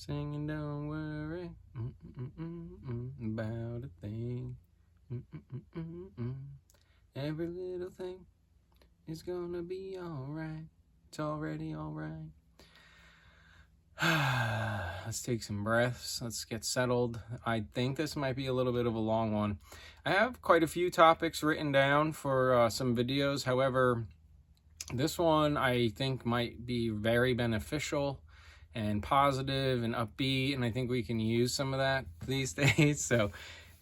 Singing, don't worry about a thing. Every little thing is gonna be alright. It's already alright. Let's take some breaths. Let's get settled. I think this might be a little bit of a long one. I have quite a few topics written down for some videos. However, this one I think might be very beneficial and positive and upbeat, and I think we can use some of that these days. So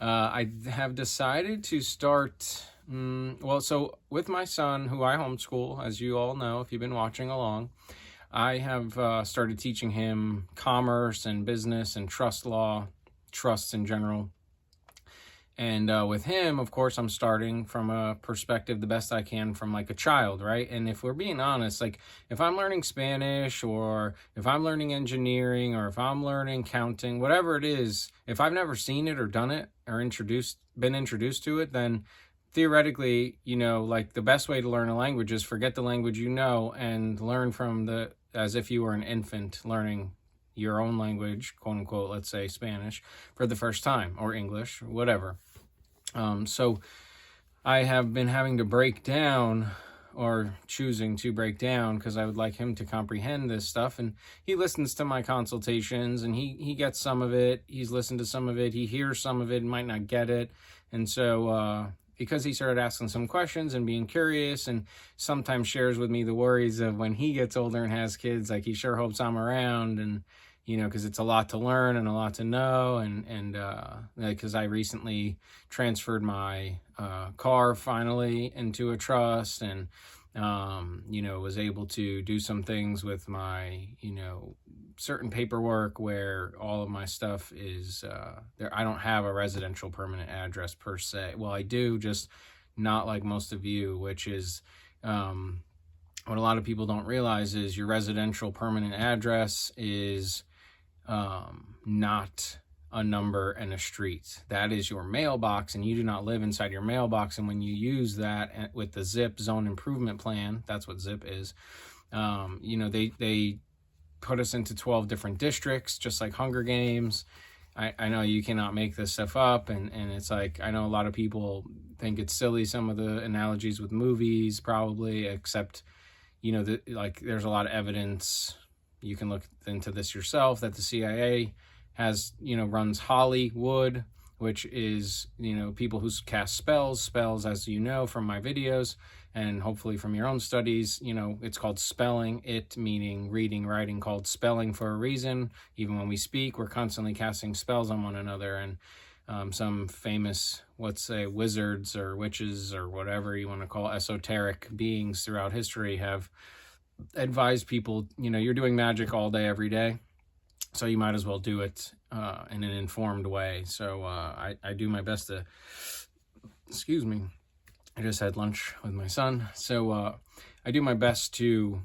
I have decided to start, so with my son, who I homeschool, as you all know if you've been watching along, I have started teaching him commerce and business and trust law, trusts in general. And with him, of course, I'm starting from a perspective the best I can from like a child, right? And if we're being honest, like if I'm learning Spanish or if I'm learning engineering or if I'm learning counting, whatever it is, if I've never seen it or done it or been introduced to it, then theoretically, like the best way to learn a language is forget the language you know and learn from as if you were an infant learning your own language, quote unquote, let's say Spanish, for the first time, or English, whatever. So I have been having to break down, or choosing to break down, because I would like him to comprehend this stuff. And he listens to my consultations and he gets some of it. He's listened to some of it. He hears some of it, might not get it. And so because he started asking some questions and being curious, and sometimes shares with me the worries of when he gets older and has kids, like he sure hopes I'm around, and because it's a lot to learn and a lot to know, and because I recently transferred my car finally into a trust, and was able to do some things with my certain paperwork where all of my stuff is there. I don't have a residential permanent address per se. Well, I do, just not like most of you, which is what a lot of people don't realize is your residential permanent address is not a number and a street. That is your mailbox, and you do not live inside your mailbox. And when you use that with the ZIP zone improvement plan, that's what ZIP is. They put us into 12 different districts, just like Hunger Games. I know you cannot make this stuff up, and it's like, I know a lot of people think it's silly, some of the analogies with movies, probably, except there's a lot of evidence. You can look into this yourself, that the CIA runs Hollywood, which is, people who cast spells, as you know from my videos, and hopefully from your own studies. It's called spelling, it meaning reading, writing, called spelling for a reason. Even when we speak, we're constantly casting spells on one another. And some famous, let's say, wizards or witches or whatever you want to call esoteric beings throughout history have advise people, you're doing magic all day, every day, so you might as well do it in an informed way. So I do my best to, excuse me, I just had lunch with my son, so I do my best to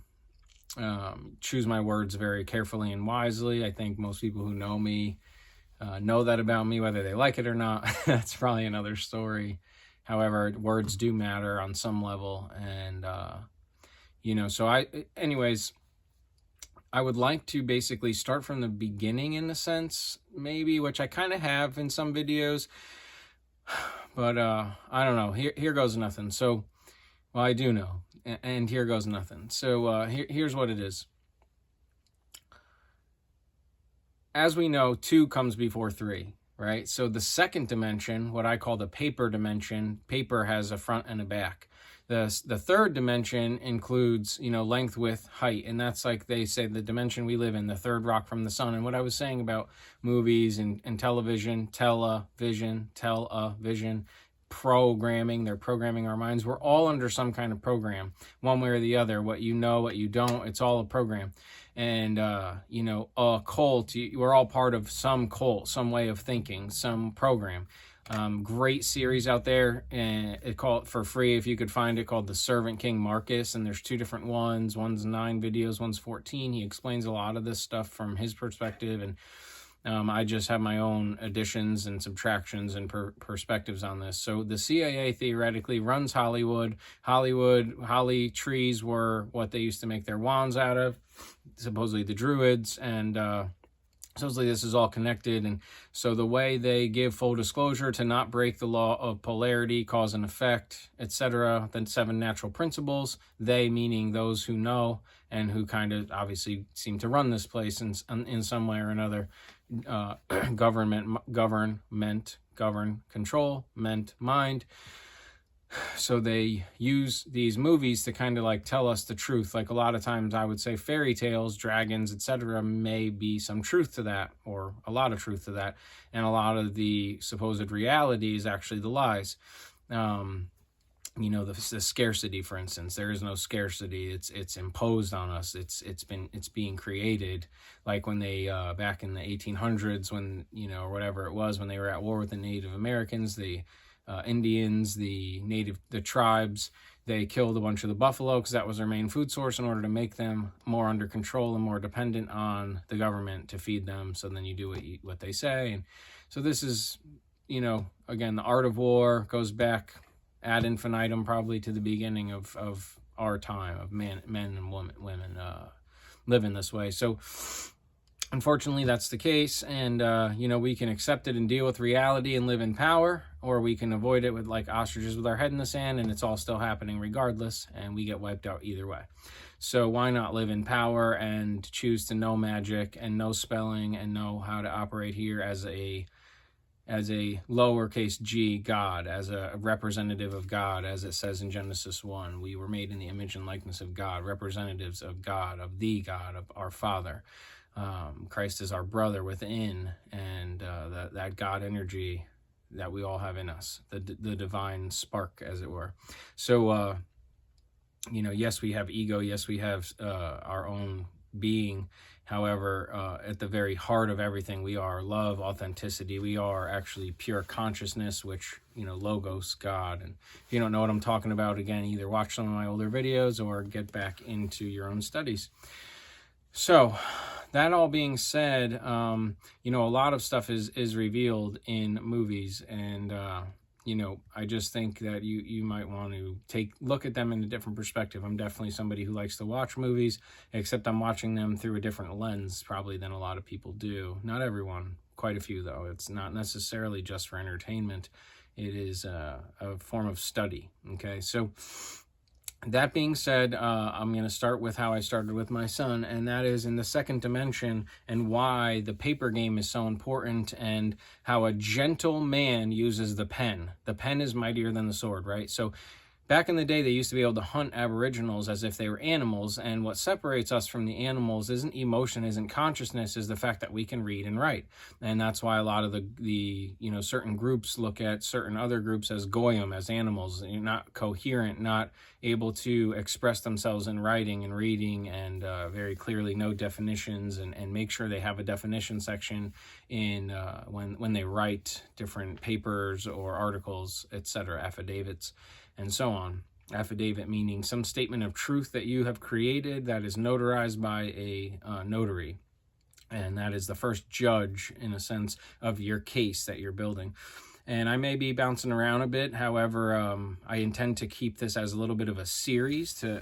choose my words very carefully and wisely. I think most people who know me know that about me, whether they like it or not. That's probably another story. However, words do matter on some level, and so I would like to basically start from the beginning, in a sense, maybe, which I kind of have in some videos, but I don't know. Here goes nothing. So, well, I do know, and here goes nothing. So here's what it is. As we know, 2 comes before 3, right? So the second dimension, what I call the paper dimension, paper has a front and a back. The third dimension includes, length, width, height. And that's, like they say, the dimension we live in, the third rock from the sun. And what I was saying about movies and television, television, programming, they're programming our minds. We're all under some kind of program, one way or the other. What you know, what you don't, it's all a program. And, a cult, we're all part of some cult, some way of thinking, some program. Great series out there, and it called for free if you could find it, called The Servant King Marcus. And there's 2 different ones. One's 9 videos, one's 14. He explains a lot of this stuff from his perspective, and I just have my own additions and subtractions and perspectives on this. So the CIA theoretically runs Hollywood. Holly trees were what they used to make their wands out of, supposedly the Druids, and supposedly this is all connected. And so the way they give full disclosure to not break the law of polarity, cause and effect, etc., the 7 natural principles, they meaning those who know and who kind of obviously seem to run this place in some way or another, govern, control, mind. So they use these movies to kind of like tell us the truth. Like a lot of times I would say fairy tales, dragons, etc. may be some truth to that, or a lot of truth to that. And a lot of the supposed reality is actually the lies. The scarcity, for instance, there is no scarcity. It's imposed on us. It's being created. Like when they back in the 1800s, when or whatever it was, when they were at war with the Native Americans, the Indians, the tribes, they killed a bunch of the buffalo because that was their main food source in order to make them more under control and more dependent on the government to feed them. So then you do what they say. And so this is, again, the art of war goes back ad infinitum probably to the beginning of our time, of men and women living this way. So unfortunately, that's the case, and we can accept it and deal with reality and live in power, or we can avoid it with like ostriches with our head in the sand, and it's all still happening regardless, and we get wiped out either way. So why not live in power and choose to know magic and know spelling and know how to operate here as a lowercase g God, as a representative of God, as it says in Genesis 1. We were made in the image and likeness of God, representatives of God, of the God, of our Father. Christ is our brother within, and that God energy that we all have in us, the divine spark, as it were. So, yes, we have ego. Yes, we have our own being. However, at the very heart of everything, we are love, authenticity. We are actually pure consciousness, which, logos, God. And if you don't know what I'm talking about, again, either watch some of my older videos or get back into your own studies. So that all being said, a lot of stuff is revealed in movies, and I just think that you might want to look at them in a different perspective. I'm definitely somebody who likes to watch movies, except I'm watching them through a different lens probably than a lot of people do. Not everyone, quite a few though. It's not necessarily just for entertainment. It is a form of study. Okay, so that being said, I'm going to start with how I started with my son, and that is in the second dimension, and why the paper game is so important, and how a gentle man uses the pen. The pen is mightier than the sword, right? So back in the day, they used to be able to hunt aboriginals as if they were animals, and what separates us from the animals isn't emotion, isn't consciousness, is the fact that we can read and write. And that's why a lot of the certain groups look at certain other groups as goyim, as animals, not coherent, not able to express themselves in writing and reading, and very clearly know definitions, and make sure they have a definition section in when they write different papers or articles, etc., affidavits, and so on. Affidavit meaning some statement of truth that you have created that is notarized by a notary. And that is the first judge, in a sense, of your case that you're building. And I may be bouncing around a bit. However, I intend to keep this as a little bit of a series to,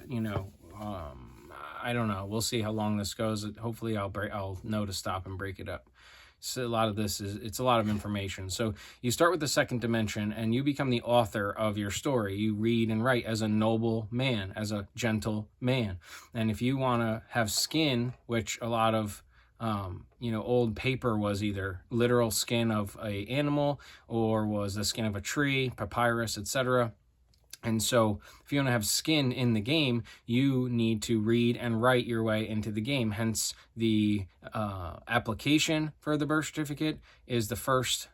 I don't know. We'll see how long this goes. Hopefully I'll know to stop and break it up. So a lot of this it's a lot of information. So you start with the second dimension, and you become the author of your story. You read and write as a noble man, as a gentle man. And if you want to have skin, which a lot of old paper was either literal skin of a animal or was the skin of a tree, papyrus, etc. And so if you want to have skin in the game, you need to read and write your way into the game. Hence, the application for the birth certificate is the first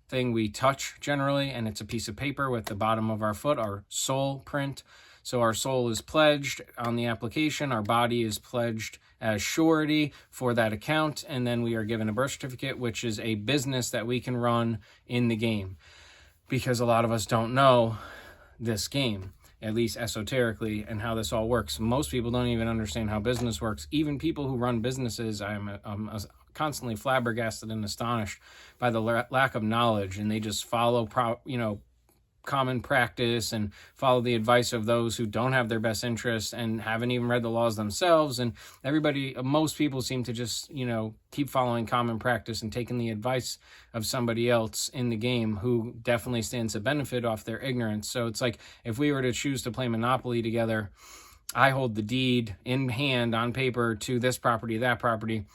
thing we touch generally, and it's a piece of paper with the bottom of our foot, our soul print. So our soul is pledged on the application, our body is pledged as surety for that account, and then we are given a birth certificate, which is a business that we can run in the game. Because a lot of us don't know this game, at least esoterically, and how this all works. Most people don't even understand how business works. Even people who run businesses, I'm constantly flabbergasted and astonished by the lack of knowledge, and they just follow common practice and follow the advice of those who don't have their best interests and haven't even read the laws themselves. And most people seem to just, keep following common practice and taking the advice of somebody else in the game who definitely stands to benefit off their ignorance. So it's like, if we were to choose to play Monopoly together, I hold the deed in hand on paper to this property, that property,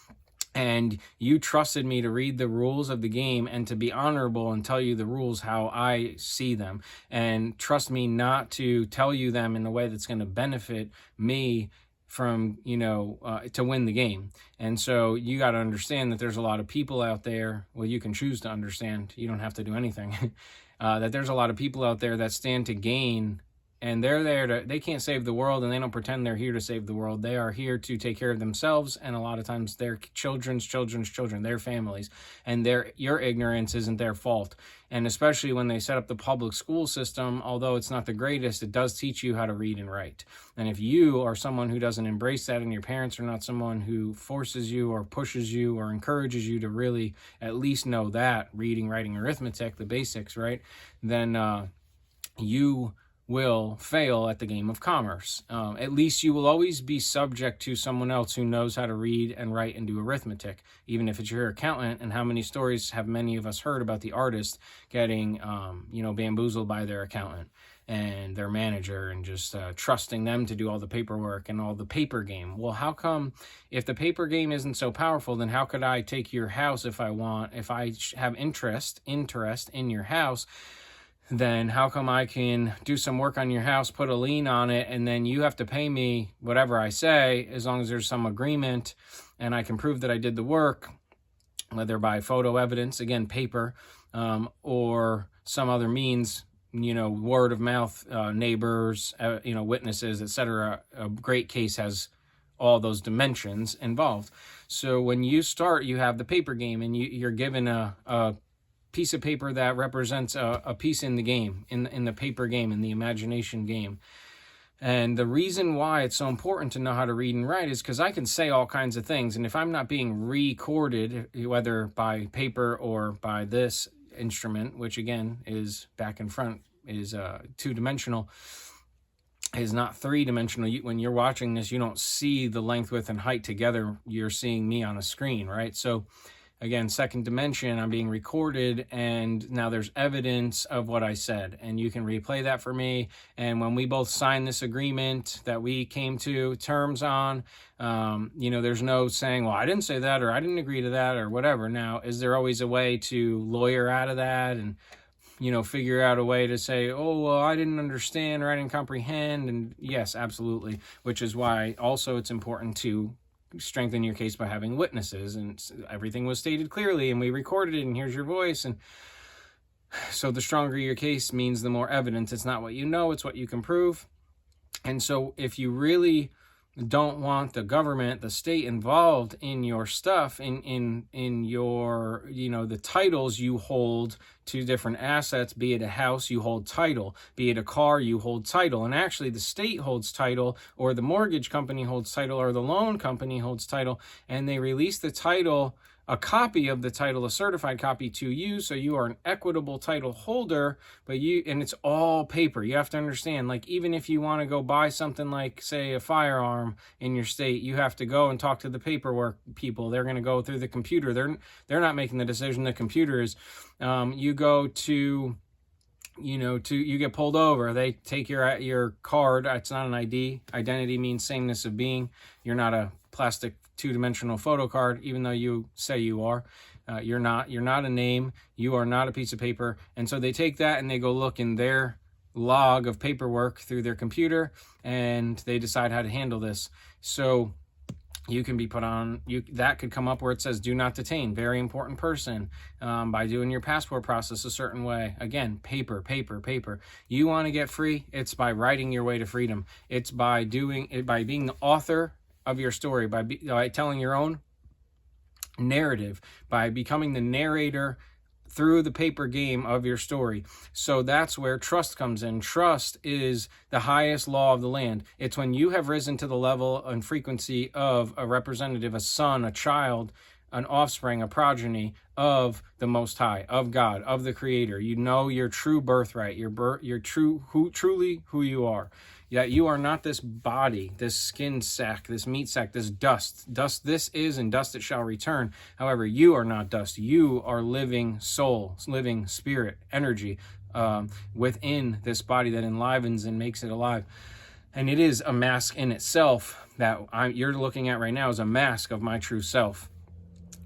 and you trusted me to read the rules of the game and to be honorable and tell you the rules how I see them, and trust me not to tell you them in a way that's going to benefit me from, to win the game. And so you got to understand that there's a lot of people out there. Well, you can choose to understand. You don't have to do anything. That there's a lot of people out there that stand to gain. And they're there they can't save the world, and they don't pretend they're here to save the world. They are here to take care of themselves, and a lot of times their children's children, their families, and your ignorance isn't their fault. And especially when they set up the public school system, although it's not the greatest, it does teach you how to read and write. And if you are someone who doesn't embrace that, and your parents are not someone who forces you or pushes you or encourages you to really at least know that, reading, writing, arithmetic, the basics, right, then you will fail at the game of commerce. At least you will always be subject to someone else who knows how to read and write and do arithmetic, even if it's your accountant. And how many stories have many of us heard about the artist getting, bamboozled by their accountant and their manager, and just trusting them to do all the paperwork and all the paper game. Well, how come, if the paper game isn't so powerful, then how could I take your house if I have interest in your house? Then how come I can do some work on your house, put a lien on it, and then you have to pay me whatever I say, as long as there's some agreement and I can prove that I did the work, whether by photo evidence, again, paper, or some other means, word of mouth, neighbors, witnesses, etc. A great case has all those dimensions involved. So when you start, you have the paper game, and you're given a piece of paper that represents a piece in the game, in the paper game, in the imagination game. And the reason why it's so important to know how to read and write is because I can say all kinds of things, and if I'm not being recorded, whether by paper or by this instrument, which again is back and front, is two-dimensional, is not three-dimensional. When you're watching this, you don't see the length, width, and height together. You're seeing me on a screen, right? So again, second dimension, I'm being recorded, and now there's evidence of what I said, and you can replay that for me. And when we both sign this agreement that we came to terms on, there's no saying, well, I didn't say that, or I didn't agree to that, or whatever. Now, is there always a way to lawyer out of that and, figure out a way to say, oh, well, I didn't understand, or I didn't comprehend? And yes, absolutely, which is why also it's important to strengthen your case by having witnesses, and everything was stated clearly, and we recorded it, and here's your voice. And so the stronger your case means the more evidence. It's not what you know, it's what you can prove. And so if you really don't want the government, the state involved in your stuff, in your, the titles you hold to different assets, be it a house, you hold title, be it a car, you hold title. And actually the state holds title, or the mortgage company holds title, or the loan company holds title, and they release the title, a copy of the title, a certified copy, to you, so you are an equitable title holder. And it's all paper. You have to understand, like, even if you want to go buy something like, say, a firearm in your state, you have to go and talk to the paperwork people. They're going to go through the computer. They're not making the decision. The computer is. You go to, you get pulled over. They take your card. It's not an ID. Identity means sameness of being. You're not a plastic two-dimensional photo card, even though you say you are. You're not a name. You are not a piece of paper. And so they take that and they go look in their log of paperwork through their computer, and they decide how to handle this. So you can be put on, that could come up where it says do not detain, very important person, by doing your passport process a certain way. Again, paper. You want to get free? It's by writing your way to freedom. It's by being the author of your story, by telling your own narrative, by becoming the narrator through the paper game of your story. So that's where trust comes in. Trust is the highest law of the land. It's when you have risen to the level and frequency of a representative, a son, a child, an offspring, a progeny of the Most High, of God, of the Creator. You know your true birthright, your true truly who you are. Yet you are not this body, this skin sack, this meat sack, this dust. Dust this is, and dust it shall return. However, you are not dust. You are living soul, living spirit, energy within this body that enlivens and makes it alive. And it is a mask in itself that you're looking at right now, is a mask of my true self.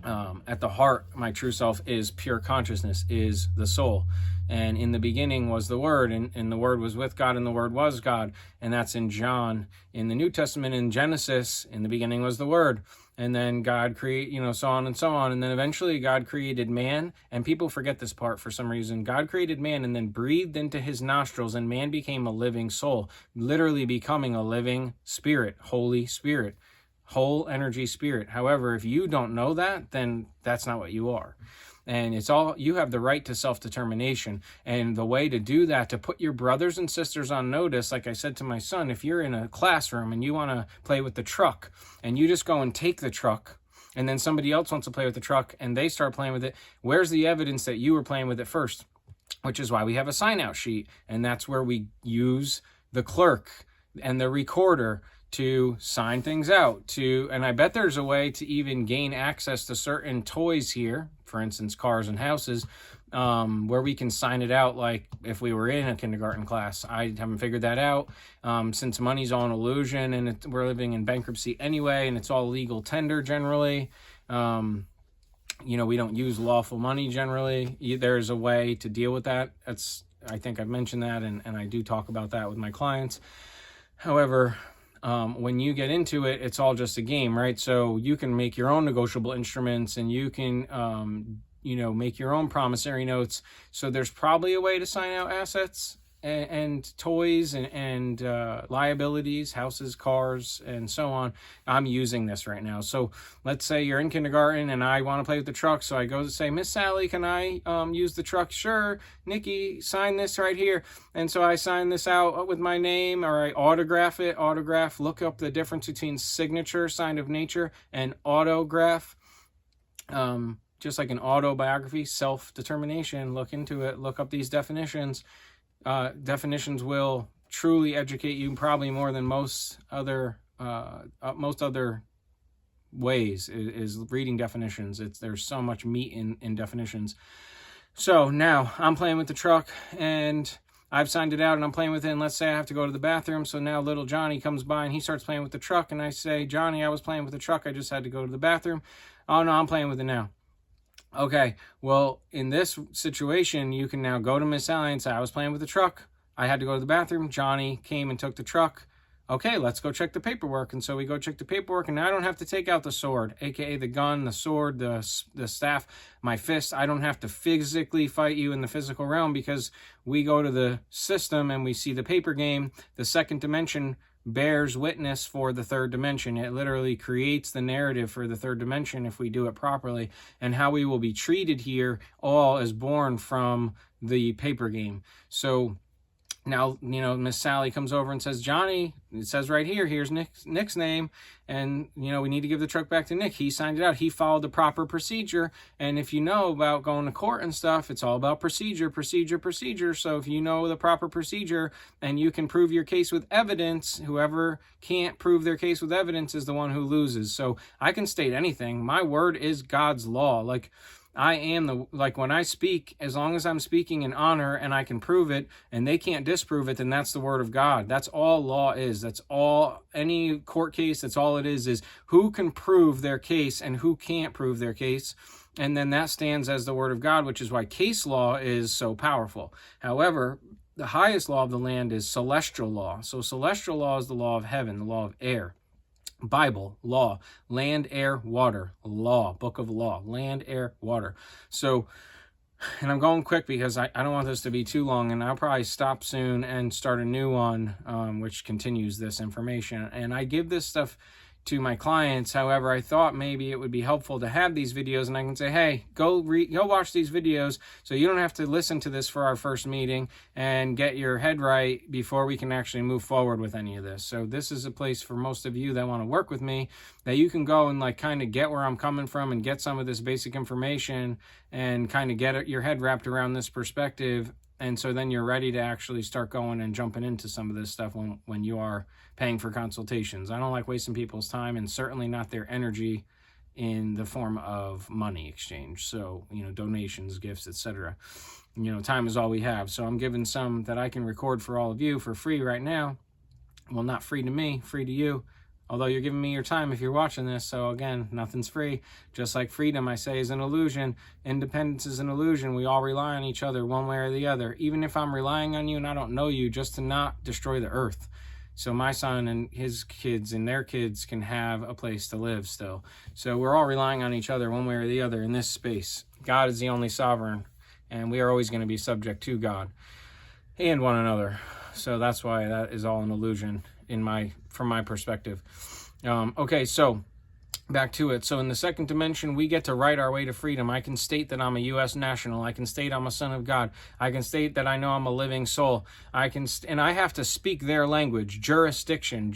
At the heart, my true self is pure consciousness, is the soul. And in the beginning was the Word, and the Word was with God, and the Word was God. And that's in John. In the New Testament, in Genesis, in the beginning was the Word. And then God created, so on and so on. And then eventually God created man. And people forget this part for some reason. God created man and then breathed into his nostrils, and man became a living soul, literally becoming a living spirit, Holy Spirit, whole energy spirit. However, if you don't know that, then that's not what you are. And it's all, you have the right to self-determination. And the way to do that, to put your brothers and sisters on notice, like I said to my son, if you're in a classroom and you want to play with the truck and you just go and take the truck, and then somebody else wants to play with the truck and they start playing with it, where's the evidence that you were playing with it first? Which is why we have a sign-out sheet. And that's where we use the clerk and the recorder to sign things out. And I bet there's a way to even gain access to certain toys here, for instance, cars and houses, where we can sign it out like if we were in a kindergarten class. I haven't figured that out. Since money's all an illusion, and we're living in bankruptcy anyway, and it's all legal tender generally. We don't use lawful money generally. There's a way to deal with that. I think I've mentioned that, and I do talk about that with my clients. However, when you get into it, it's all just a game, right? So you can make your own negotiable instruments, and you can, make your own promissory notes. So there's probably a way to sign out assets and toys and liabilities, houses, cars, and so on. I'm using this right now. So let's say you're in kindergarten and I want to play with the truck. So I go to say, Miss Sally, can I use the truck? Sure. Nikki, sign this right here. And so I sign this out with my name, or I autograph it. Look up the difference between signature, sign of nature, and autograph. Just like an autobiography, self-determination. Look into it. Look up these definitions. Definitions will truly educate you, probably more than most other ways is reading definitions. There's so much meat in definitions. So now I'm playing with the truck and I've signed it out and I'm playing with it. And let's say I have to go to the bathroom. So now little Johnny comes by and he starts playing with the truck. And I say, Johnny, I was playing with the truck. I just had to go to the bathroom. Oh no, I'm playing with it now. Okay, well, in this situation, you can now go to Miss Sally and say, I was playing with the truck. I had to go to the bathroom. Johnny came and took the truck. Okay, let's go check the paperwork. And so we go check the paperwork, and now I don't have to take out the sword, aka the gun, the sword, the staff, my fist. I don't have to physically fight you in the physical realm, because we go to the system and we see the paper game. The second dimension bears witness for the third dimension. It literally creates the narrative for the third dimension if we do it properly. And how we will be treated here all is born from the paper game. So now, Miss Sally comes over and says, Johnny, it says right here, here's Nick's name. And, we need to give the truck back to Nick. He signed it out. He followed the proper procedure. And if you know about going to court and stuff, it's all about procedure. So if you know the proper procedure and you can prove your case with evidence, whoever can't prove their case with evidence is the one who loses. So I can state anything. My word is God's law. Like, I am when I speak, as long as I'm speaking in honor and I can prove it and they can't disprove it, then that's the word of God. That's all law is. That's all, any court case, that's all it is who can prove their case and who can't prove their case. And then that stands as the word of God, which is why case law is so powerful. However, the highest law of the land is celestial law. So celestial law is the law of heaven, the law of air. Bible, law, land, air, water, law, book of law, land, air, water. So, and I'm going quick because I don't want this to be too long, and I'll probably stop soon and start a new one, which continues this information. And I give this stuff to my clients. However, I thought maybe it would be helpful to have these videos, and I can say, hey, go watch these videos so you don't have to listen to this for our first meeting and get your head right before we can actually move forward with any of this. So this is a place for most of you that want to work with me, that you can go and like kind of get where I'm coming from and get some of this basic information and kind of get your head wrapped around this perspective. And so then you're ready to actually start going and jumping into some of this stuff when you are paying for consultations. I don't like wasting people's time, and certainly not their energy in the form of money exchange. So, donations, gifts, etc. Time is all we have. So I'm giving some that I can record for all of you for free right now. Well, not free to me, free to you. Although you're giving me your time if you're watching this. So again, nothing's free. Just like freedom, I say, is an illusion. Independence is an illusion. We all rely on each other one way or the other. Even if I'm relying on you and I don't know you, just to not destroy the earth. So my son and his kids and their kids can have a place to live still. So we're all relying on each other one way or the other in this space. God is the only sovereign, and we are always going to be subject to God and one another. So that's why that is all an illusion from my perspective. Okay, so back to it. So in the second dimension, we get to write our way to freedom. I can state that I'm a U.S. national. I can state I'm a son of God. I can state that I know I'm a living soul. And I have to speak their language. Jurisdiction,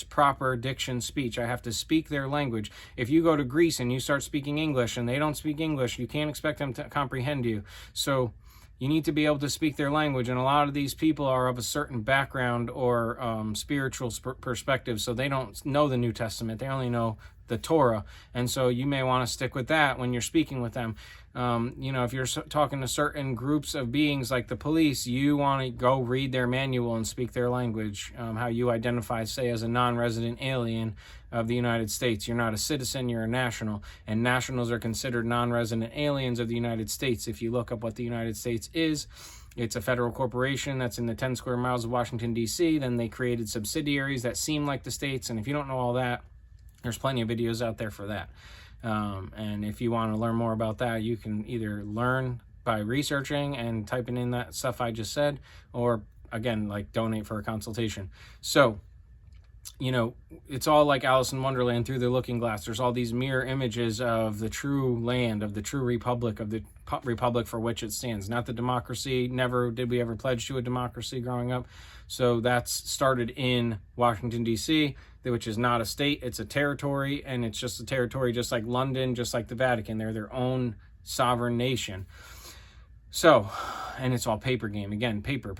proper diction, speech. I have to speak their language. If you go to Greece and you start speaking English and they don't speak English, you can't expect them to comprehend you. So you need to be able to speak their language, and a lot of these people are of a certain background or spiritual perspective, so they don't know the New Testament. They only know the Torah, and so you may want to stick with that when you're speaking with them. If you're talking to certain groups of beings like the police, you want to go read their manual and speak their language, how you identify, say, as a non-resident alien of the United States. You're not a citizen, you're a national, and nationals are considered non-resident aliens of the United States. If you look up what the United States is, it's a federal corporation that's in the 10 square miles of Washington, D.C. Then they created subsidiaries that seem like the states, and if you don't know all that, there's plenty of videos out there for that. And if you want to learn more about that, you can either learn by researching and typing in that stuff I just said, or again, like donate for a consultation. So, it's all like Alice in Wonderland through the looking glass. There's all these mirror images of the true land, of the true republic, of the republic for which it stands. Not the democracy. Never did we ever pledge to a democracy growing up. So that's started in Washington, D.C., which is not a state. It's a territory, and it's just a territory just like London, just like the Vatican. They're their own sovereign nation. So, and it's all paper game. Again, paper.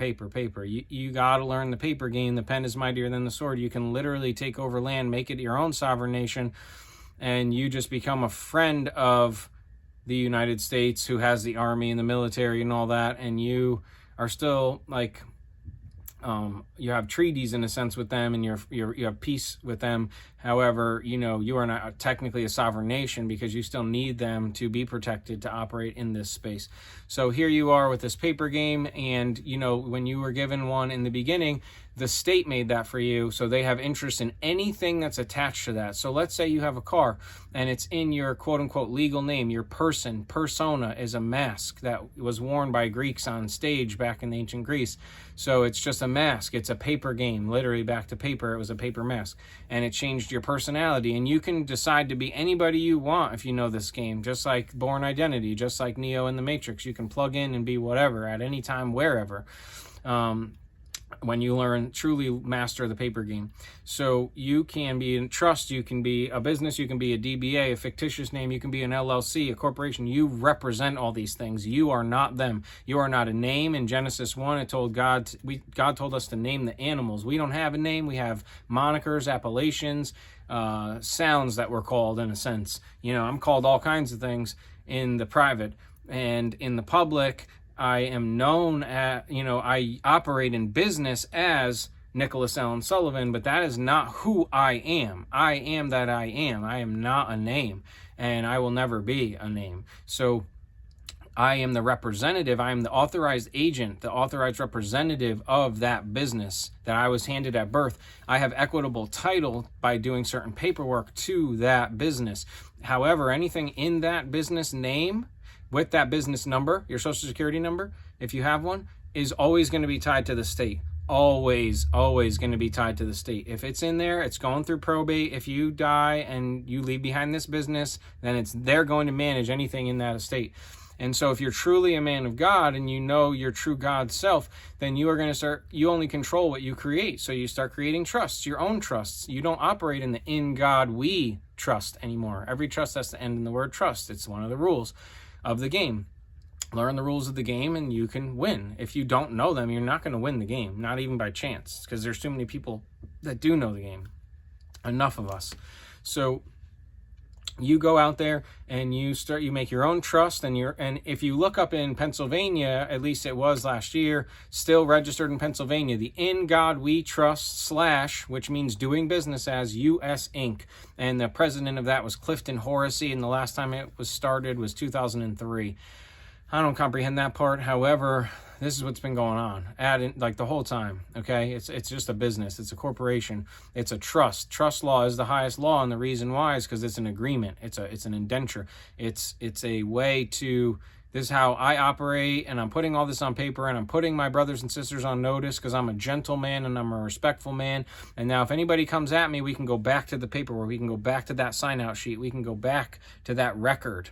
You got to learn the paper game. The pen is mightier than the sword. You can literally take over land, make it your own sovereign nation, and you just become a friend of the United States, who has the army and the military and all that, and you are still like... you have treaties in a sense with them, and you have peace with them. However, you are not technically a sovereign nation because you still need them to be protected to operate in this space. So here you are with this paper game, and when you were given one in the beginning, the state made that for you, so they have interest in anything that's attached to that. So let's say you have a car and it's in your quote-unquote legal name. Your persona is a mask that was worn by Greeks on stage back in ancient Greece. So it's just a mask. It's a paper game, literally back to paper. It was a paper mask, and it changed your personality, and you can decide to be anybody you want if you know this game, just like Bourne Identity, just like Neo in the Matrix. You can plug in and be whatever at any time, wherever. When you truly master the paper game. So you can be in trust, you can be a business, you can be a DBA, a fictitious name, you can be an LLC, a corporation. You represent all these things. You are not them. You are not a name. In Genesis 1, it told God told us to name the animals. We don't have a name. We have monikers, appellations, sounds that we're called in a sense. I'm called all kinds of things in the private, and in the public, I am known at, I operate in business as Nicholas Allen Sullivan, but that is not who I am. I am that I am. I am not a name, and I will never be a name. So I am the representative. I am the authorized agent, the authorized representative of that business that I was handed at birth. I have equitable title by doing certain paperwork to that business. However, anything in that business name with that business number, your social security number, if you have one, is always going to be tied to the state. always going to be tied to the state. If it's in there, it's going through probate. If you die and you leave behind this business, then they're going to manage anything in that estate. And so if you're truly a man of God and you know your true God self, then you are going to start, you only control what you create. So you start creating trusts, your own trusts. You don't operate in the in God we trust anymore. Every trust has to end in the word trust. It's one of the rules of the game. Learn the rules of the game and you can win. If you don't know them, you're not going to win the game, not even by chance, because there's too many people that do know the game. Enough of us. So you go out there and you make your own trust, and if you look up in Pennsylvania, at least it was last year, still registered in Pennsylvania, the In God We Trust / which means doing business as US Inc. And the president of that was Clifton Horacy, and the last time it was started was 2003. I don't comprehend that part. However, this is what's been going on like the whole time. Okay, it's just a business. It's a corporation. It's a trust. Trust law is the highest law, and the reason why is because it's an agreement. It's an indenture. It's a way to. This is how I operate, and I'm putting all this on paper, and I'm putting my brothers and sisters on notice because I'm a gentleman and I'm a respectful man. And now if anybody comes at me, we can go back to the paperwork. We can go back to that sign-out sheet. We can go back to that record.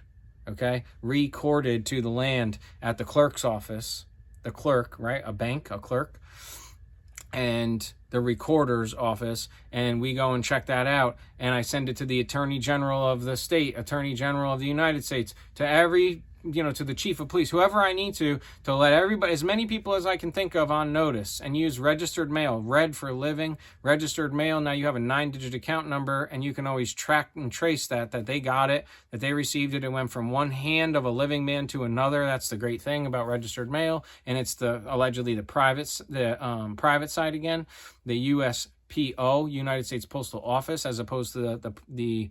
Okay, recorded to the land at the clerk's office, the clerk, right? A bank, a clerk, and the recorder's office, and we go and check that out, and I send it to the Attorney General of the state, Attorney General of the United States, to every, to the chief of police, whoever I need to let everybody, as many people as I can think of, on notice, and use registered mail, read for living, registered mail. Now you have a 9-digit account number, and you can always track and trace that they got it, that they received it. It went from one hand of a living man to another. That's the great thing about registered mail. And it's allegedly the private side again, the USPO, United States Postal Office, as opposed to the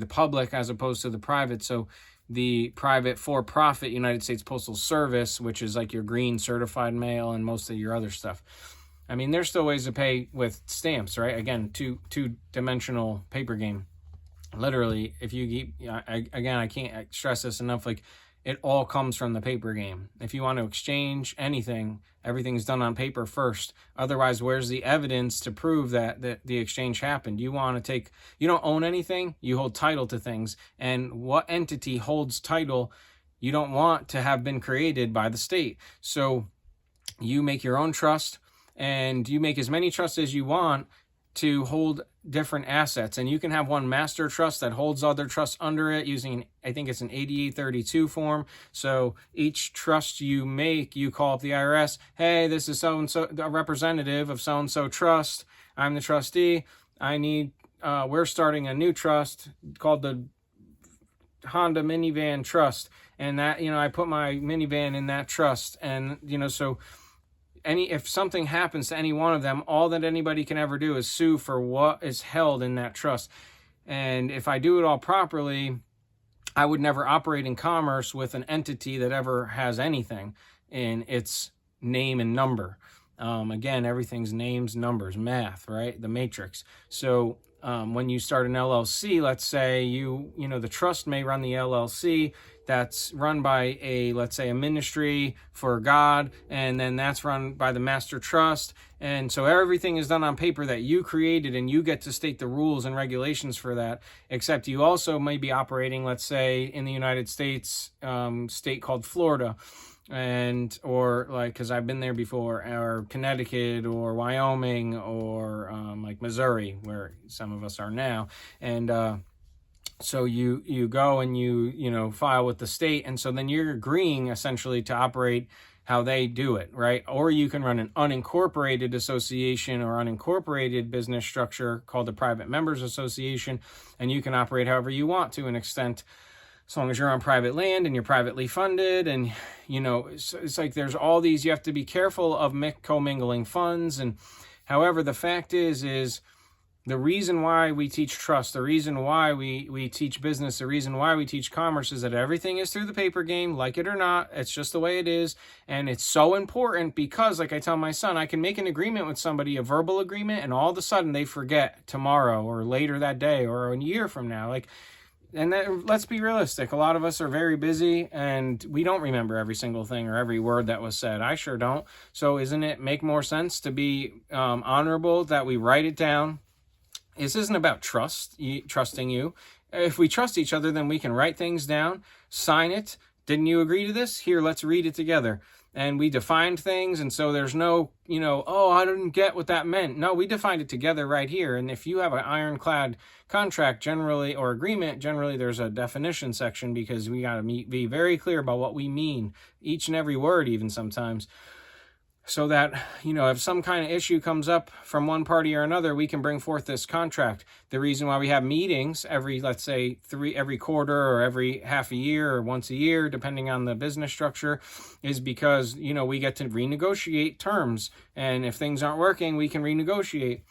public, as opposed to the private. So the private for-profit United States Postal Service, which is like your green certified mail and most of your other stuff. I mean, there's still ways to pay with stamps, right? Again, two-dimensional paper game. Literally, if you keep, I can't stress this enough, like, it all comes from the paper game. If you want to exchange anything, everything's done on paper first. Otherwise, where's the evidence to prove that the exchange happened? You don't own anything, you hold title to things. And what entity holds title you don't want to have been created by the state. So you make your own trust, and you make as many trusts as you want to hold different assets. And you can have one master trust that holds other trusts under it using, I think it's an 8832 form. So each trust you make, you call up the IRS. Hey, this is so-and-so, a representative of so-and-so trust. I'm the trustee. We're starting a new trust called the Honda Minivan Trust. And that, I put my minivan in that trust. And, so if something happens to any one of them, all that anybody can ever do is sue for what is held in that trust. And if I do it all properly, I would never operate in commerce with an entity that ever has anything in its name and number. Again, everything's names, numbers, math, right? The matrix. So when you start an LLC, let's say the trust may run the LLC that's run by let's say a ministry for God, and then that's run by the master trust. And so everything is done on paper that you created, and you get to state the rules and regulations for that, except you also may be operating, let's say, in the United States, state called Florida, because I've been there before, or Connecticut or Wyoming or like Missouri, where some of us are now. And so you go and you file with the state, and so then you're agreeing essentially to operate how they do it, right? Or you can run an unincorporated association or unincorporated business structure called the Private Members Association, and you can operate however you want to an extent, as long as you're on private land and you're privately funded. And it's like there's all these, you have to be careful of commingling funds. And however, the fact is the reason why we teach trust, the reason why we teach business, the reason why we teach commerce is that everything is through the paper game, like it or not. It's just the way it is. And it's so important because, like I tell my son, I can make an agreement with somebody, a verbal agreement, and all of a sudden they forget tomorrow or later that day or a year from now. Like, And then, let's be realistic. A lot of us are very busy and we don't remember every single thing or every word that was said. I sure don't. So isn't it make more sense to be honorable that we write it down? This isn't about trusting you. If we trust each other, then we can write things down, sign it. Didn't you agree to this? Here, let's read it together. And we defined things, and so there's no, oh, I didn't get what that meant. No, we defined it together right here. And if you have an ironclad contract generally, or agreement, generally there's a definition section, because we got to be very clear about what we mean, each and every word even sometimes. So that, if some kind of issue comes up from one party or another, we can bring forth this contract. The reason why we have meetings let's say every quarter or every half a year or once a year, depending on the business structure, is because, we get to renegotiate terms. And if things aren't working, we can renegotiate.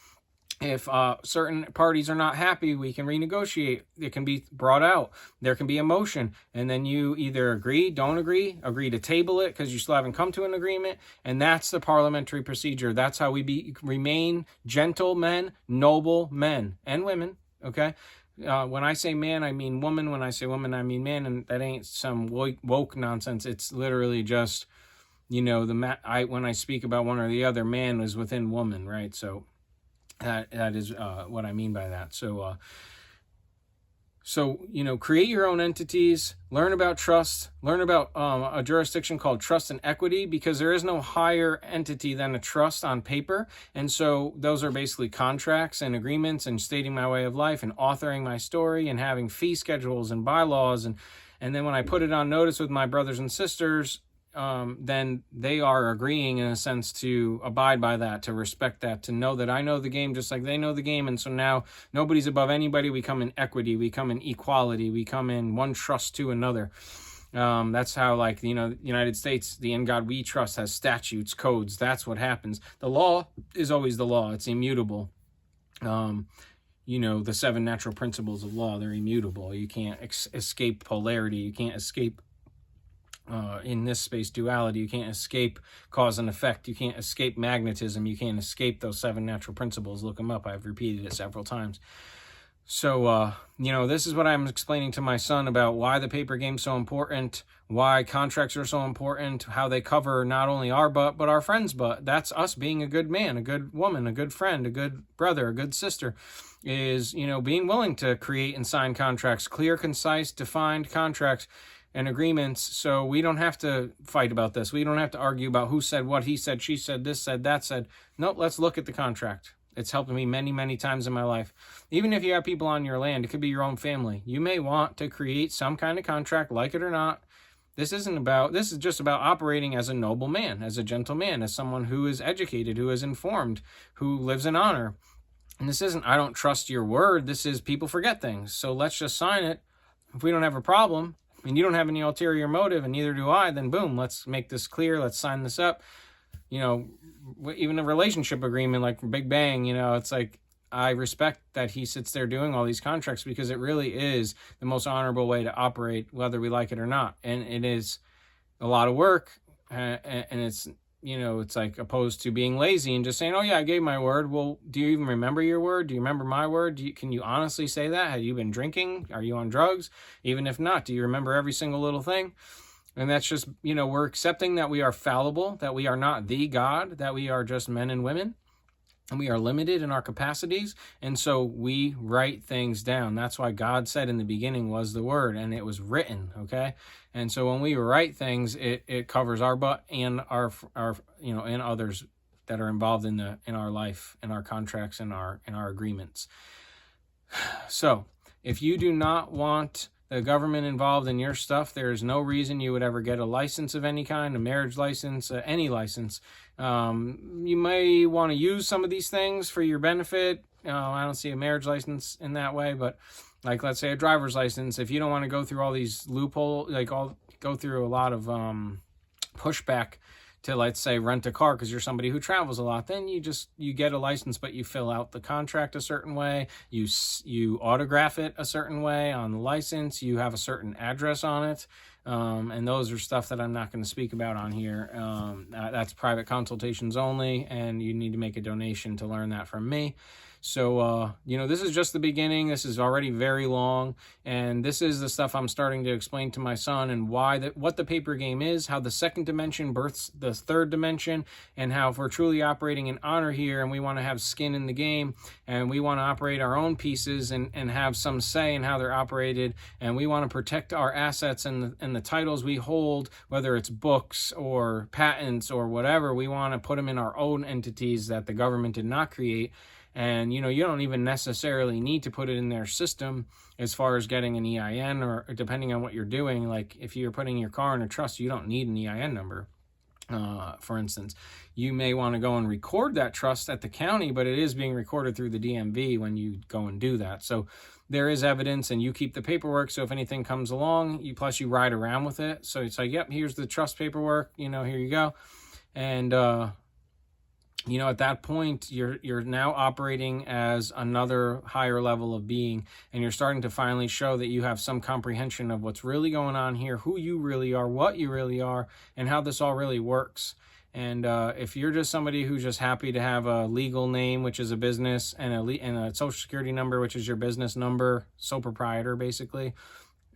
If certain parties are not happy, we can renegotiate. It can be brought out. There can be a motion. And then you either agree to table it because you still haven't come to an agreement. And that's the parliamentary procedure. That's how we remain gentlemen, noble men and women. Okay? When I say man, I mean woman. When I say woman, I mean man. And that ain't some woke nonsense. It's literally just, when I speak about one or the other, man is within woman, right? So that is what I mean by that. So, create your own entities, learn about trust, learn about a jurisdiction called trust and equity, because there is no higher entity than a trust on paper. And so those are basically contracts and agreements and stating my way of life and authoring my story and having fee schedules and bylaws. And then when I put it on notice with my brothers and sisters, then they are agreeing in a sense to abide by that, to respect that, to know that I know the game just like they know the game. And so now nobody's above anybody. We come in equity, we come in equality, we come in one trust to another. That's how, the United States, the In God We Trust, has statutes, codes. That's what happens. The law is always the law. It's immutable. The 7 natural principles of law, they're immutable. You can't escape polarity. You can't escape in this space duality. You can't escape cause and effect. You can't escape magnetism. You can't escape those 7 natural principles. Look them up. I've repeated it several times. So, this is what I'm explaining to my son about why the paper game's so important, why contracts are so important, how they cover not only our butt, but our friend's butt. That's us being a good man, a good woman, a good friend, a good brother, a good sister, is, being willing to create and sign contracts, clear, concise, defined contracts and agreements, so we don't have to fight about this. We don't have to argue about who said what, he said, she said, this said, that said. Nope, let's look at the contract. It's helped me many, many times in my life. Even if you have people on your land, it could be your own family. You may want to create some kind of contract, like it or not. This is just about operating as a noble man, as a gentleman, as someone who is educated, who is informed, who lives in honor. And this isn't, I don't trust your word. This is, people forget things. So let's just sign it. If we don't have a problem, and you don't have any ulterior motive, and neither do I, then boom, let's make this clear. Let's sign this up. Even a relationship agreement like Big Bang, it's like, I respect that he sits there doing all these contracts, because it really is the most honorable way to operate, whether we like it or not. And it is a lot of work, and it's, it's like opposed to being lazy and just saying, oh yeah, I gave my word. Well, do you even remember your word? Do you remember my word? Can you honestly say that? Have you been drinking? Are you on drugs? Even if not, do you remember every single little thing? And that's just, we're accepting that we are fallible, that we are not the God, that we are just men and women, and we are limited in our capacities. And so we write things down. That's why God said in the beginning was the word, and it was written. Okay. And so when we write things, it covers our butt and our and others that are involved in our life, in our contracts, in our agreements. So if you do not want the government involved in your stuff, there is no reason you would ever get a license of any kind, a marriage license, any license. You may want to use some of these things for your benefit. I don't see a marriage license in that way, but like, let's say a driver's license, if you don't want to go through all these loopholes, go through a lot of pushback to, let's say, rent a car because you're somebody who travels a lot, then you get a license, but you fill out the contract a certain way, you autograph it a certain way on the license, you have a certain address on it, and those are stuff that I'm not going to speak about on here. That's private consultations only, and you need to make a donation to learn that from me. So, this is just the beginning. This is already very long. And this is the stuff I'm starting to explain to my son, and what the paper game is, how the second dimension births the third dimension, and how if we're truly operating in honor here and we want to have skin in the game and we want to operate our own pieces and have some say in how they're operated, and we want to protect our assets and the titles we hold, whether it's books or patents or whatever, we want to put them in our own entities that the government did not create. And, you don't even necessarily need to put it in their system as far as getting an EIN, or depending on what you're doing. Like if you're putting your car in a trust, you don't need an EIN number. For instance, you may want to go and record that trust at the county, but it is being recorded through the DMV when you go and do that. So there is evidence, and you keep the paperwork. So if anything comes along, you ride around with it. So it's like, yep, here's the trust paperwork, here you go. And, at that point, you're now operating as another higher level of being, and you're starting to finally show that you have some comprehension of what's really going on here, who you really are, what you really are, and how this all really works. And if you're just somebody who's just happy to have a legal name, which is a business, and a social security number, which is your business number, sole proprietor, basically,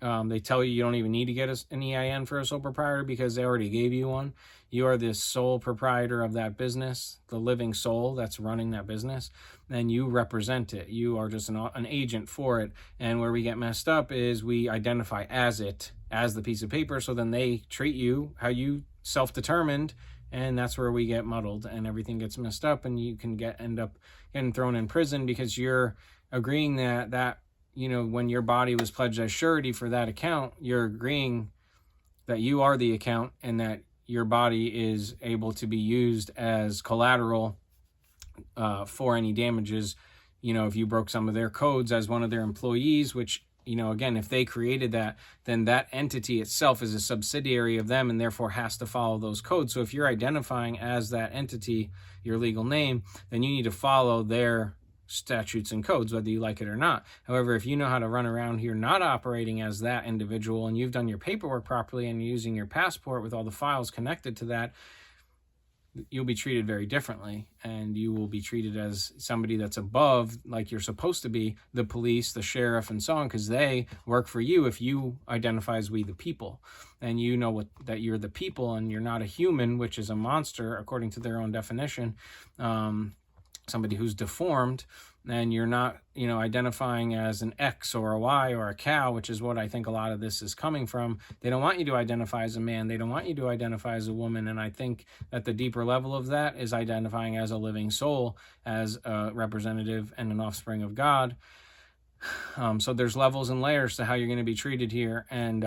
they tell you don't even need to get an EIN for a sole proprietor because they already gave you one. You are the sole proprietor of that business, the living soul that's running that business, and you represent it. You are just an agent for it. And where we get messed up is we identify as the piece of paper, so then they treat you how you self-determined, and that's where we get muddled and everything gets messed up, and you can end up getting thrown in prison because you're agreeing that when your body was pledged as surety for that account, you're agreeing that you are the account and that your body is able to be used as collateral for any damages. If you broke some of their codes as one of their employees, which, again, if they created that, then that entity itself is a subsidiary of them and therefore has to follow those codes. So if you're identifying as that entity, your legal name, then you need to follow their statutes and codes, whether you like it or not. However, if you know how to run around here not operating as that individual, and you've done your paperwork properly and you're using your passport with all the files connected to that, you'll be treated very differently, and you will be treated as somebody that's above, like you're supposed to be, the police, the sheriff, and so on, because they work for you if you identify as we the people, and that you're the people and you're not a human, which is a monster according to their own definition. Somebody who's deformed, and you're not, identifying as an X or a Y or a cow, which is what I think a lot of this is coming from. They don't want you to identify as a man. They don't want you to identify as a woman. And I think that the deeper level of that is identifying as a living soul, as a representative and an offspring of God. So there's levels and layers to how you're going to be treated here. And,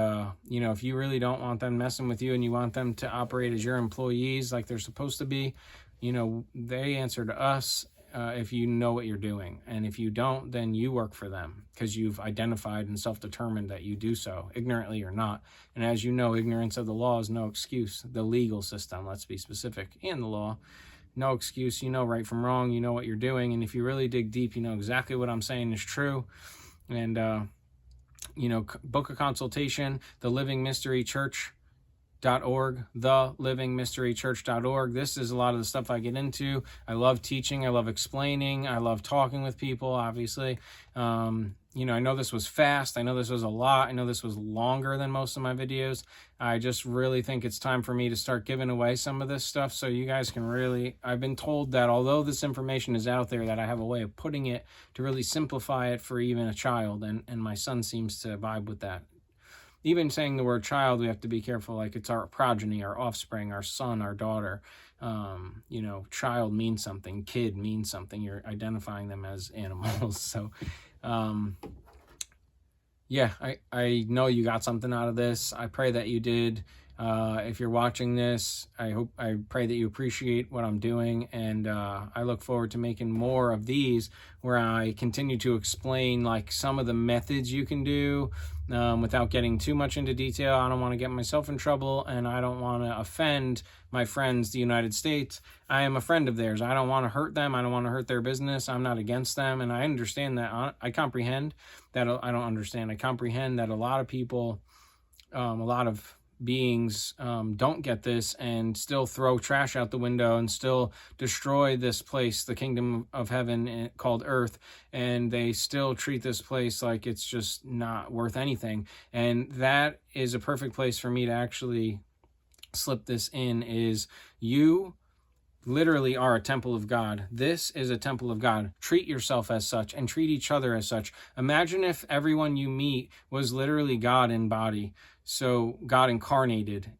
if you really don't want them messing with you and you want them to operate as your employees like they're supposed to be, they answer to us if you know what you're doing. And if you don't, then you work for them because you've identified and self-determined that you do so, ignorantly or not. And as you know, ignorance of the law is no excuse. The legal system, let's be specific, and the law, no excuse. You know right from wrong. You know what you're doing. And if you really dig deep, you know exactly what I'm saying is true. And, book a consultation, The Living Mystery Church. .org, thelivingmysterychurch.org. This is a lot of the stuff I get into. I love teaching. I love explaining. I love talking with people, obviously. I know this was fast. I know this was a lot. I know this was longer than most of my videos. I just really think it's time for me to start giving away some of this stuff so you guys can really... I've been told that although this information is out there, that I have a way of putting it to really simplify it for even a child, and my son seems to vibe with that. Even saying the word child, we have to be careful. Like, it's our progeny, our offspring, our son, our daughter. Child means something. Kid means something. You're identifying them as animals. So, I know you got something out of this. I pray that you did. If you're watching this, I pray that you appreciate what I'm doing, and I look forward to making more of these where I continue to explain like some of the methods you can do without getting too much into detail. I don't want to get myself in trouble, and I don't want to offend my friends, the United States. I am a friend of theirs. I don't want to hurt them. I don't want to hurt their business. I'm not against them, and I understand that. I comprehend that. I comprehend that a lot of people, a lot of beings don't get this and still throw trash out the window and still destroy this place, the kingdom of heaven called earth, and they still treat this place like it's just not worth anything. And that is a perfect place for me to actually slip this in, is you literally are a temple of God. This is a temple of God. Treat yourself as such and treat each other as such. Imagine if everyone you meet was literally God in body. So God incarnated,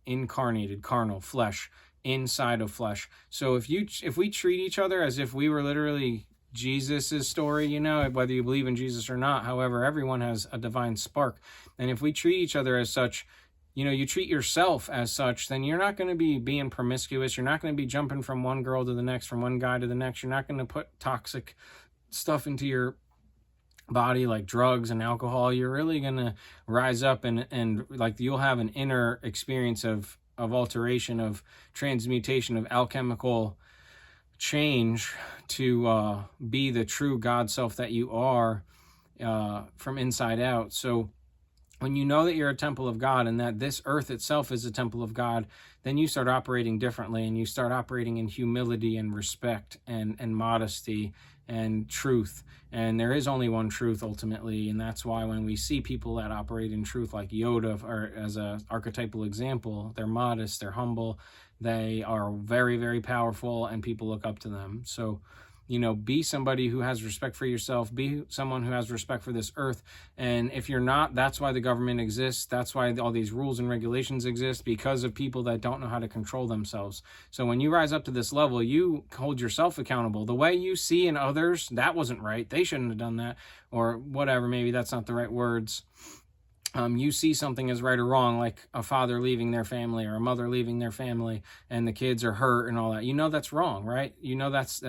carnal, flesh, inside of flesh. So if we treat each other as if we were literally Jesus's story, you know, whether you believe in Jesus or not, however, everyone has a divine spark. And if we treat each other as such, you know, you treat yourself as such, then you're not going to be being promiscuous. You're not going to be jumping from one girl to the next, from one guy to the next. You're not going to put toxic stuff into your body like drugs and alcohol. You're really going to rise up and like you'll have an inner experience of alteration, of transmutation, of alchemical change to be the true God self that you are from inside out. So when you know that you're a temple of God and that this earth itself is a temple of God, then you start operating differently, and you start operating in humility and respect and modesty and truth. And there is only one truth ultimately, and that's why when we see people that operate in truth, like Yoda, or as an archetypal example, they're modest, they're humble, they are very, very powerful, and people look up to them. So, you know, be somebody who has respect for yourself, be someone who has respect for this earth. And if you're not, that's why the government exists. That's why all these rules and regulations exist, because of people that don't know how to control themselves. So when you rise up to this level, you hold yourself accountable. The way you see in others, that wasn't right, they shouldn't have done that, or whatever, maybe that's not the right words. You see something as right or wrong, like a father leaving their family or a mother leaving their family, and the kids are hurt and all that. You know that's wrong, right? You know that's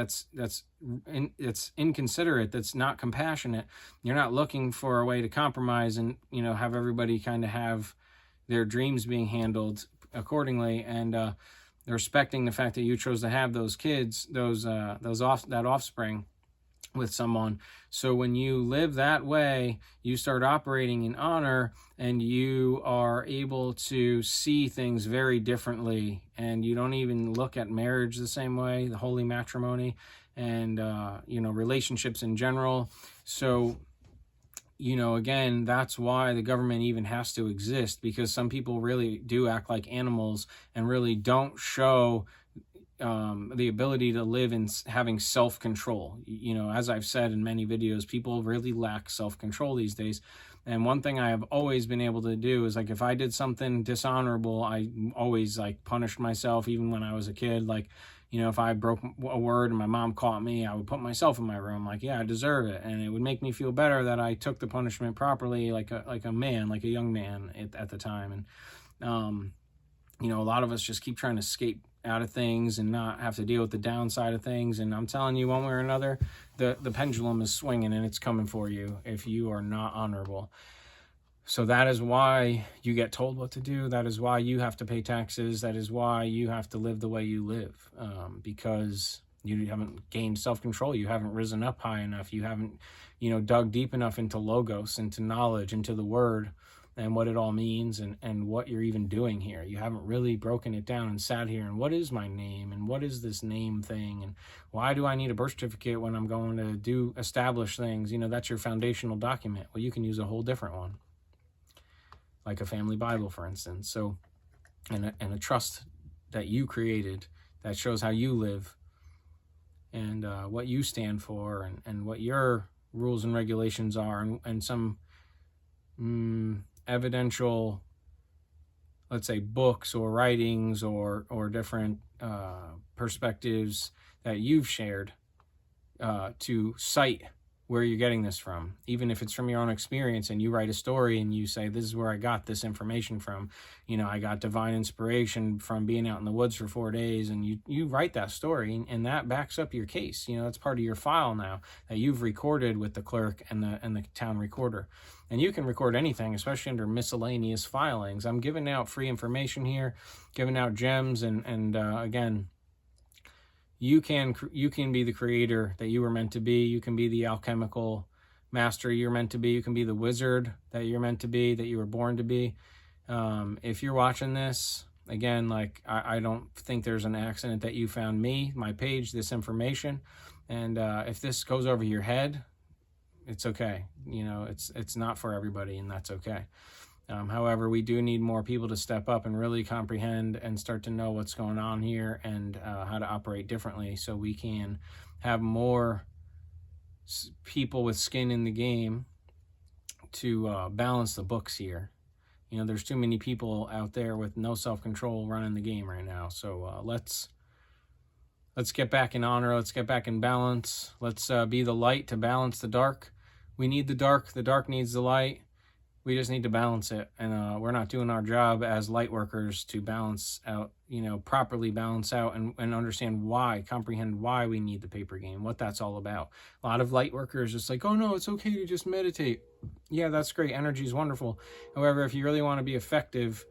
inconsiderate. That's not compassionate. You're not looking for a way to compromise and, you know, have everybody kind of have their dreams being handled accordingly, and respecting the fact that you chose to have those kids, that offspring with someone. So when you live that way, you start operating in honor, and you are able to see things very differently, and you don't even look at marriage the same way, the holy matrimony, and you know, relationships in general. So, you know, again, that's why the government even has to exist, because some people really do act like animals and really don't show the ability to live in having self-control. You know, as I've said in many videos, people really lack self-control these days. And one thing I have always been able to do is, like, if I did something dishonorable, I always like punished myself, even when I was a kid. Like, you know, if I broke a word and my mom caught me, I would put myself in my room, like, yeah, I deserve it. And it would make me feel better that I took the punishment properly, like a man, like a young man at the time. And you know, a lot of us just keep trying to escape out of things and not have to deal with the downside of things. And I'm telling you, one way or another, the pendulum is swinging, and it's coming for you if you are not honorable. So that is why you get told what to do. That is why you have to pay taxes. That is why you have to live the way you live, because you haven't gained self-control. You haven't risen up high enough. You haven't, you know, dug deep enough into logos, into knowledge, into the word, and what it all means, and what you're even doing here. You haven't really broken it down and sat here and what is my name, and what is this name thing, and why do I need a birth certificate when I'm going to establish things? You know, that's your foundational document. Well, you can use a whole different one, like a family Bible, for instance. So, and a trust that you created that shows how you live, and what you stand for, and what your rules and regulations are, and some evidential, let's say, books or writings or different perspectives that you've shared to cite where you're getting this from, even if it's from your own experience, and you write a story and you say, this is where I got this information from. You know, I got divine inspiration from being out in the woods for 4 days, and you write that story, and that backs up your case. You know, that's part of your file now that you've recorded with the clerk and the town recorder. And you can record anything, especially under miscellaneous filings. I'm giving out free information here, giving out gems, and again, you can be the creator that you were meant to be. You can be the alchemical master you're meant to be. You can be the wizard that you're meant to be, that you were born to be. If you're watching this, again, like I don't think there's an accident that you found me, my page, this information. And if this goes over your head, it's okay. You know, it's not for everybody, and that's okay. However, we do need more people to step up and really comprehend and start to know what's going on here and how to operate differently, so we can have more people with skin in the game to balance the books here. You know, there's too many people out there with no self-control running the game right now. So let's get back in honor. Let's get back in balance. Let's be the light to balance the dark. We need the dark. The dark needs the light. We just need to balance it. And we're not doing our job as light workers to balance out, you know, properly balance out and understand why, comprehend why we need the paper game, what that's all about. A lot of light workers just like, oh no, it's okay to just meditate. Yeah, that's great. Energy is wonderful. However, if you really want to be effective,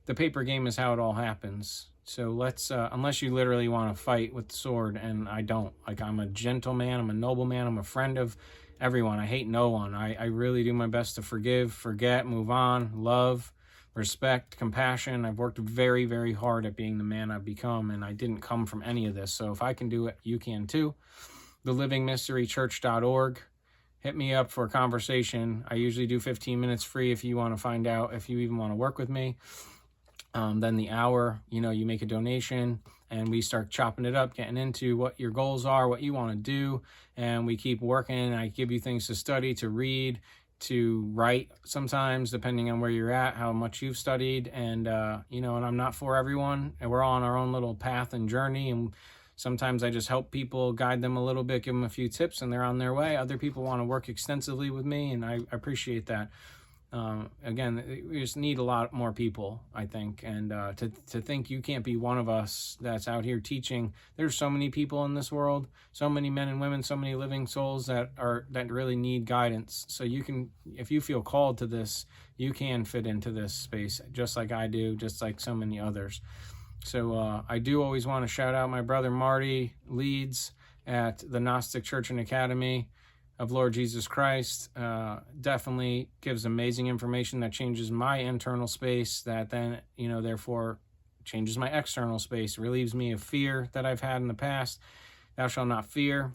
the paper game is how it all happens. So let's, unless you literally want to fight with the sword, and I don't. Like, I'm a gentleman, I'm a nobleman, I'm a friend of everyone. I hate no one. I really do my best to forgive, forget, move on, love, respect, compassion. I've worked very, very hard at being the man I've become, and I didn't come from any of this. So if I can do it, you can too. thelivingmysterychurch.org. Hit me up for a conversation. I usually do 15 minutes free if you want to find out if you even want to work with me. Then the hour, you know, you make a donation and we start chopping it up, getting into what your goals are, what you want to do. And we keep working. I give you things to study, to read, to write sometimes, depending on where you're at, how much you've studied. And, you know, and I'm not for everyone, and we're all on our own little path and journey. And sometimes I just help people, guide them a little bit, give them a few tips, and they're on their way. Other people want to work extensively with me, and I appreciate that. Again, we just need a lot more people, I think, and to think you can't be one of us that's out here teaching. There's so many people in this world, so many men and women, so many living souls that really need guidance. So you can, if you feel called to this, you can fit into this space just like I do, just like so many others. So I do always want to shout out my brother Marty Leeds at the Gnostic Church and Academy of Lord Jesus Christ. Definitely gives amazing information that changes my internal space, that then, you know, therefore changes my external space, relieves me of fear that I've had in the past. Thou shalt not fear.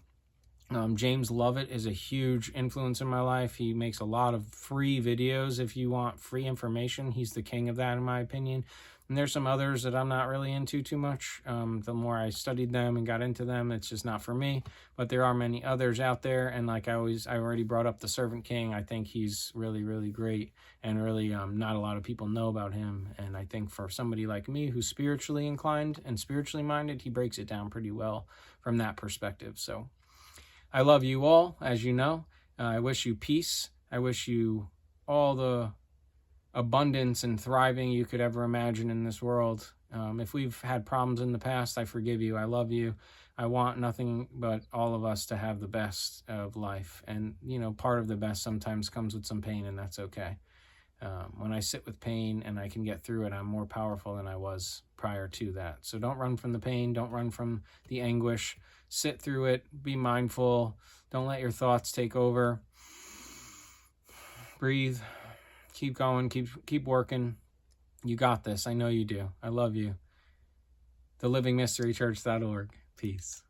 James Lovett is a huge influence in my life. He makes a lot of free videos. If you want free information, he's the king of that, in my opinion. And there's some others that I'm not really into too much. The more I studied them and got into them, it's just not for me. But there are many others out there. And like I already brought up the Servant King. I think he's really, really great. And really not a lot of people know about him. And I think for somebody like me who's spiritually inclined and spiritually minded, he breaks it down pretty well from that perspective. So I love you all, as you know. I wish you peace. I wish you all the abundance and thriving you could ever imagine in this world. If we've had problems in the past, I forgive you. I love you. I want nothing but all of us to have the best of life. And, you know, part of the best sometimes comes with some pain, and that's okay. When I sit with pain and I can get through it, I'm more powerful than I was prior to that. So don't run from the pain. Don't run from the anguish. Sit through it. Be mindful. Don't let your thoughts take over. Breathe. Keep going. Keep working. You got this. I know you do. I love you. thelivingmysterychurch.org. Peace.